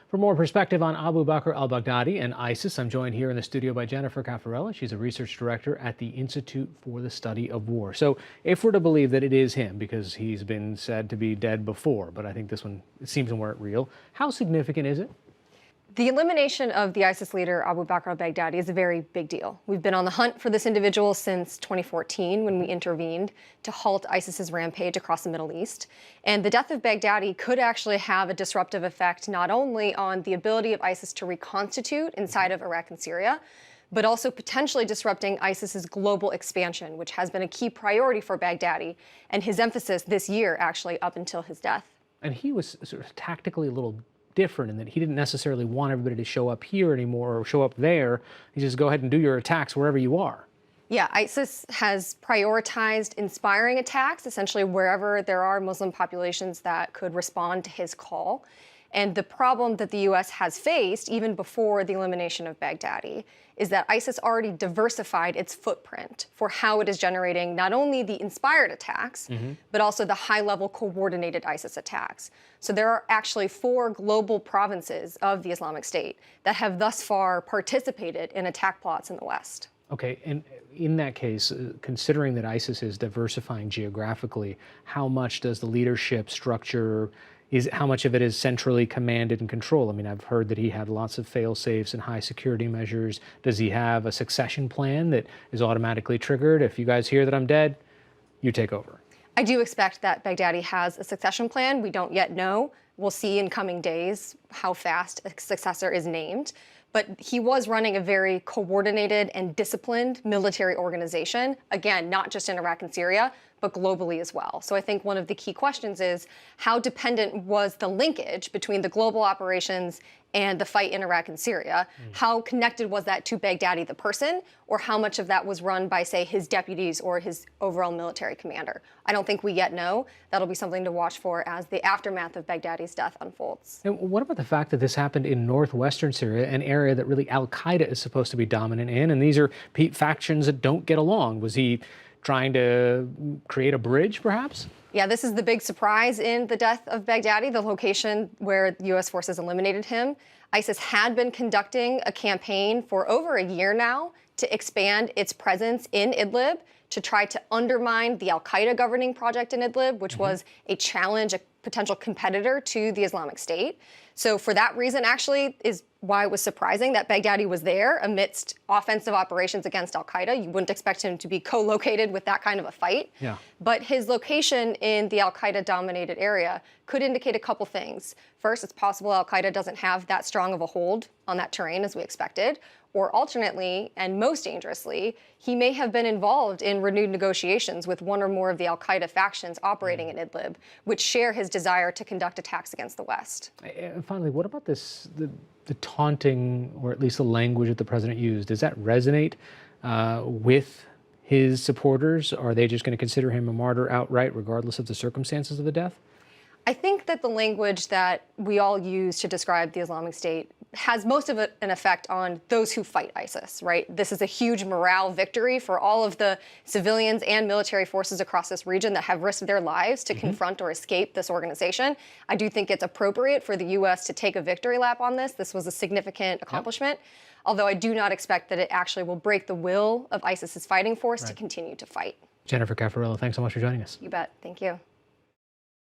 For more perspective on Abu Bakr al-Baghdadi and ISIS, I'm joined here in the studio by Jennifer Cafarella. She's a research director at the Institute for the Study of War. So if we're to believe that it is him, because he's been said to be dead before, but I think this one seems more real, how significant is it? The elimination of the ISIS leader, Abu Bakr al-Baghdadi, is a very big deal. We've been on the hunt for this individual since 2014, when we intervened to halt ISIS's rampage across the Middle East. And the death of Baghdadi could actually have a disruptive effect not only on the ability of ISIS to reconstitute inside of Iraq and Syria, but also potentially disrupting ISIS's global expansion, which has been a key priority for Baghdadi and his emphasis this year, actually, up until his death. And he was sort of tactically a little different in that he didn't necessarily want everybody to show up here anymore or show up there. He just go ahead and do your attacks wherever you are. Yeah, ISIS has prioritized inspiring attacks, essentially wherever there are Muslim populations that could respond to his call. And the problem that the U.S. has faced, even before the elimination of Baghdadi, is that ISIS already diversified its footprint for how it is generating not only the inspired attacks, but also the high-level coordinated ISIS attacks. So there are actually 4 global provinces of the Islamic State that have thus far participated in attack plots in the West. Okay, and in that case, considering that ISIS is diversifying geographically, how much does the leadership structure, how much of it is centrally commanded and controlled? I mean, I've heard that he had lots of fail-safes and high security measures. Does he have a succession plan that is automatically triggered? If you guys hear that I'm dead, you take over. I do expect that Baghdadi has a succession plan. We don't yet know. We'll see in coming days how fast a successor is named. But he was running a very coordinated and disciplined military organization, again, not just in Iraq and Syria, but globally as well. So I think one of the key questions is, how dependent was the linkage between the global operations and the fight in Iraq and Syria? How connected was that to Baghdadi, the person, or how much of that was run by, say, his deputies or his overall military commander? I don't think we yet know. That'll be something to watch for as the aftermath of Baghdadi's death unfolds. And what about the fact that this happened in northwestern Syria, an area that really al-Qaeda is supposed to be dominant in, and these are factions that don't get along? Was he trying to create a bridge, perhaps? Yeah, this is the big surprise in the death of Baghdadi, the location where U.S. forces eliminated him. ISIS had been conducting a campaign for over a year now to expand its presence in Idlib, to try to undermine the al-Qaeda governing project in Idlib, which was a challenge, a potential competitor to the Islamic State. So for that reason, actually, is why it was surprising that Baghdadi was there amidst offensive operations against al-Qaeda. You wouldn't expect him to be co-located with that kind of a fight. Yeah. But his location in the al-Qaeda-dominated area could indicate a couple things. First, it's possible al-Qaeda doesn't have that strong of a hold on that terrain as we expected. Or alternately, and most dangerously, he may have been involved in renewed negotiations with one or more of the al-Qaeda factions operating in Idlib, which share his desire to conduct attacks against the West. And finally, what about this, the taunting, or at least the language that the president used? Does that resonate with his supporters? Are they just going to consider him a martyr outright, regardless of the circumstances of the death? I think that the language that we all use to describe the Islamic State has most of it an effect on those who fight ISIS, right? This is a huge morale victory for all of the civilians and military forces across this region that have risked their lives to confront or escape this organization. I do think it's appropriate for the U.S. to take a victory lap on this. This was a significant accomplishment, although I do not expect that it actually will break the will of ISIS's fighting force to continue to fight. Jennifer Cafarella, thanks so much for joining us. You bet. Thank you.